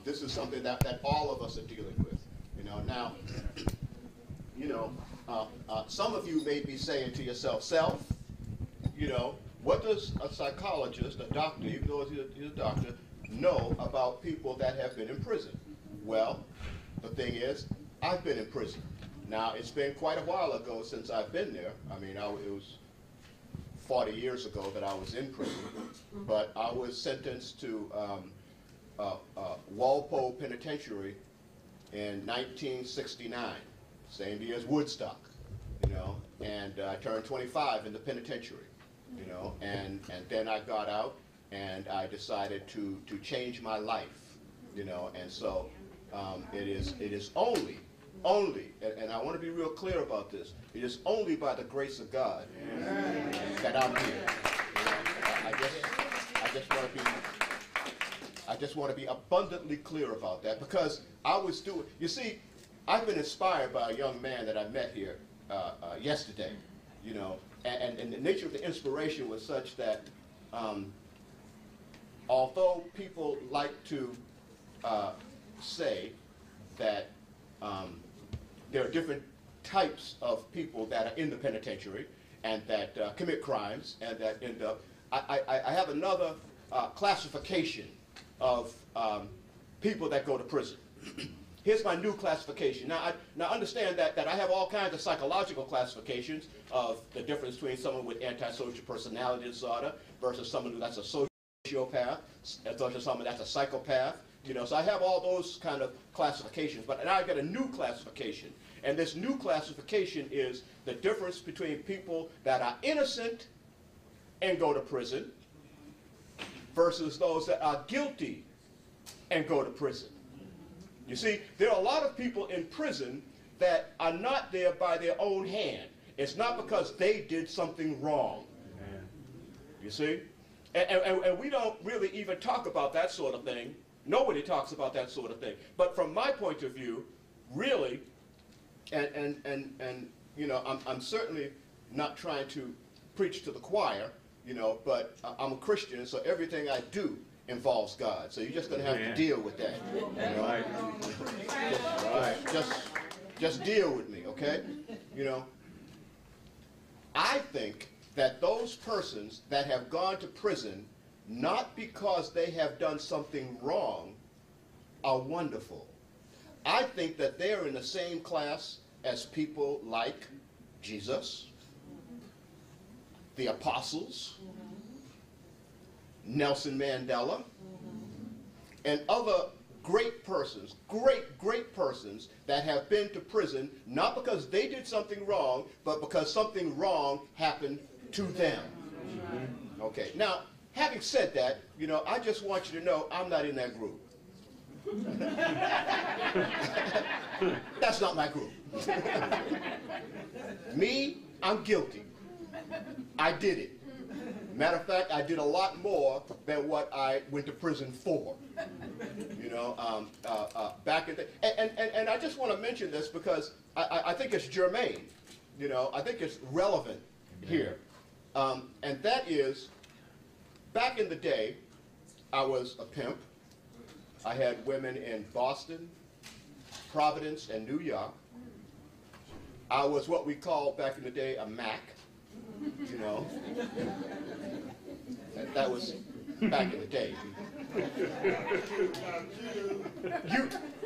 this is something that all of us are dealing with. Now, some of you may be saying to yourself, self, what does a psychologist, a doctor, even though he's a doctor, know about people that have been in prison? Well, the thing is, I've been in prison. Now, it's been quite a while ago since I've been there. I mean, it was 40 years ago that I was in prison, but I was sentenced to Walpole Penitentiary in 1969, same year as Woodstock, and I turned 25 in the penitentiary, and then I got out and I decided to change my life, and so it is only, and I want to be real clear about this, it is only by the grace of God that I'm here. I just want to be abundantly clear about that, because I was doing, you see, I've been inspired by a young man that I met here yesterday, and the nature of the inspiration was such that although people like to say that there are different types of people that are in the penitentiary and that commit crimes and that end up, I have another classification of people that go to prison. Here's my new classification. Now understand that I have all kinds of psychological classifications of the difference between someone with antisocial personality disorder versus someone that's a sociopath, versus someone that's a psychopath. So I have all those kind of classifications, but now I got a new classification. And this new classification is the difference between people that are innocent and go to prison versus those that are guilty and go to prison. You see, there are a lot of people in prison that are not there by their own hand. It's not because they did something wrong. You see? And we don't really even talk about that sort of thing. Nobody talks about that sort of thing. But from my point of view, really, and I'm certainly not trying to preach to the choir, but I'm a Christian, so everything I do involves God. So you're just going to have to deal with that. Just deal with me, okay? I think that those persons that have gone to prison, not because they have done something wrong, are wonderful. I think that they're in the same class as people like Jesus, the apostles, Nelson Mandela, and other great persons, great persons that have been to prison, not because they did something wrong, but because something wrong happened to them. Okay, now, having said that, I just want you to know I'm not in that group. That's not my group. Me, I'm guilty. I did it. Matter of fact, I did a lot more than what I went to prison for. Back in the, and I just want to mention this because I think it's germane. I think it's relevant here. And that is, back in the day, I was a pimp. I had women in Boston, Providence, and New York. I was what we called back in the day a Mac. That was back in the day.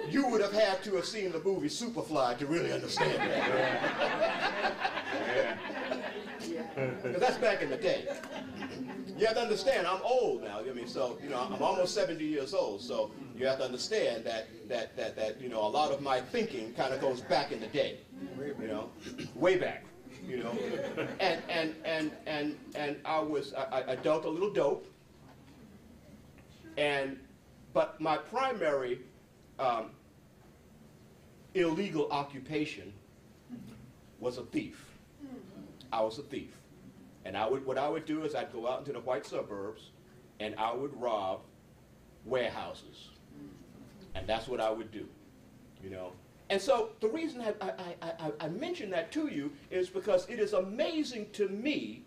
You would have had to have seen the movie Superfly to really understand that. Because that's back in the day. You have to understand, I'm old now. So I'm almost 70 years old. So you have to understand that a lot of my thinking kind of goes back in the day. Way back. And I dealt a little dope. But my primary illegal occupation was a thief. I was a thief. And what I would do is I'd go out into the white suburbs and I would rob warehouses. And that's what I would do, And so the reason I mention that to you is because it is amazing to me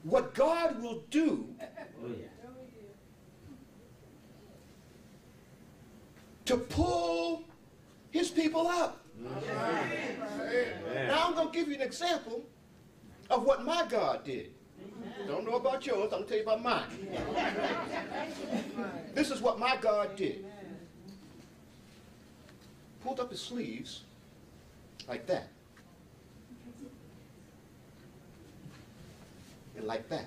what God will do to pull his people up. Now I'm going to give you an example of what my God did. Don't know about yours, I'm going to tell you about mine. This is what my God did. Pulled up his sleeves like that. And like that.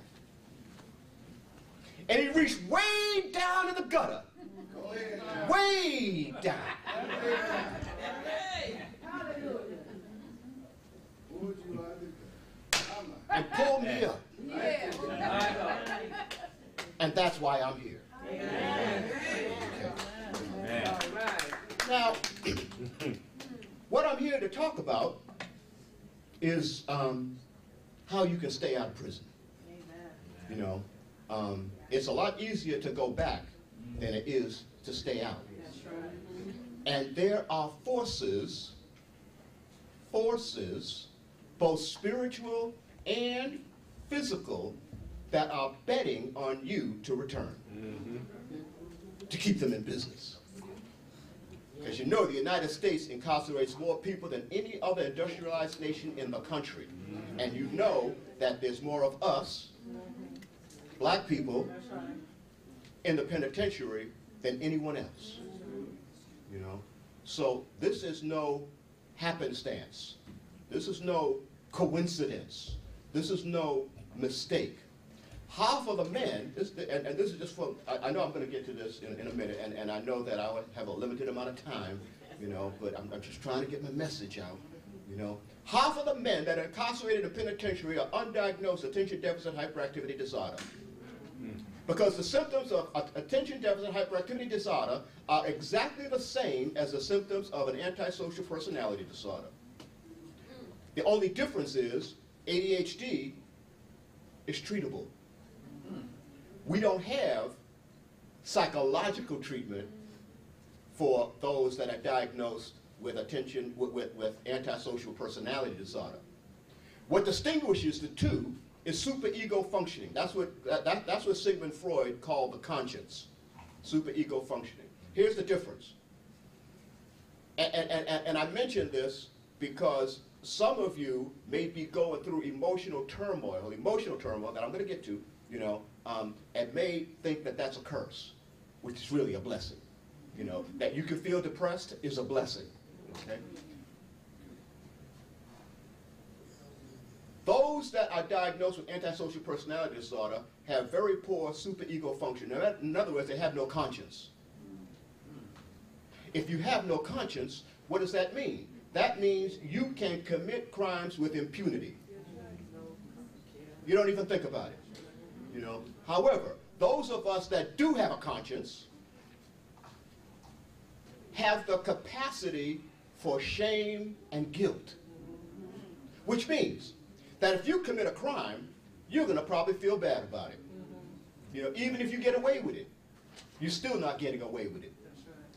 And he reached way down in the gutter. Way down. And pulled me up. And that's why I'm here. Now, what I'm here to talk about is how you can stay out of prison. You know, it's a lot easier to go back than it is to stay out. And there are forces, both spiritual and physical, that are betting on you to return, to keep them in business. Because you know the United States incarcerates more people than any other industrialized nation in the country. And you know that there's more of us, black people, in the penitentiary than anyone else. You know? So this is no happenstance. This is no coincidence. This is no mistake. Half of the men, and this is just for, I know I'm going to get to this in a minute, and I know that I have a limited amount of time, you know, but I'm just trying to get my message out, you know. Half of the men that are incarcerated in penitentiary are undiagnosed attention deficit hyperactivity disorder. Because the symptoms of attention deficit hyperactivity disorder are exactly the same as the symptoms of an antisocial personality disorder. The only difference is ADHD is treatable. We don't have psychological treatment for those that are diagnosed with with antisocial personality disorder. What distinguishes the two is superego functioning. That's what Sigmund Freud called the conscience, superego functioning. Here's the difference. And I mention this because some of you may be going through emotional turmoil that I'm going to get to, you know, and may think that that's a curse, which is really a blessing. You know, that you can feel depressed is a blessing. Okay? Those that are diagnosed with antisocial personality disorder have very poor superego function. Now, in other words, they have no conscience. If you have no conscience, what does that mean? That means you can commit crimes with impunity. You don't even think about it. You know. However, those of us that do have a conscience have the capacity for shame and guilt, which means that if you commit a crime, you're going to probably feel bad about it. You know, even if you get away with it, you're still not getting away with it.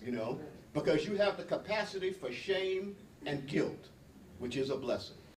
You know, because you have the capacity for shame and guilt, which is a blessing.